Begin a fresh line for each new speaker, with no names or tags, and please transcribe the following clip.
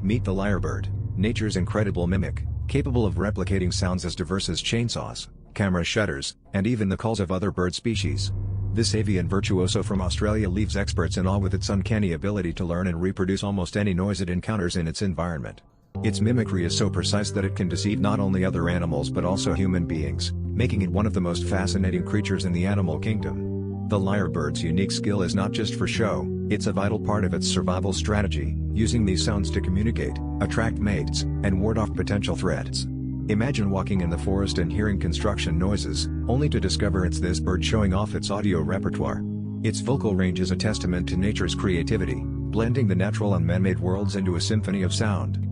Meet the lyrebird, nature's incredible mimic, capable of replicating sounds as diverse as chainsaws, camera shutters, and even the calls of other bird species. This avian virtuoso from Australia leaves experts in awe with its uncanny ability to learn and reproduce almost any noise it encounters in its environment. Its mimicry is so precise that it can deceive not only other animals but also human beings, making it one of the most fascinating creatures in the animal kingdom. The lyrebird's unique skill is not just for show, it's a vital part of its survival strategy, using these sounds to communicate, attract mates, and ward off potential threats. Imagine walking in the forest and hearing construction noises, only to discover it's this bird showing off its audio repertoire. Its vocal range is a testament to nature's creativity, blending the natural and man-made worlds into a symphony of sound.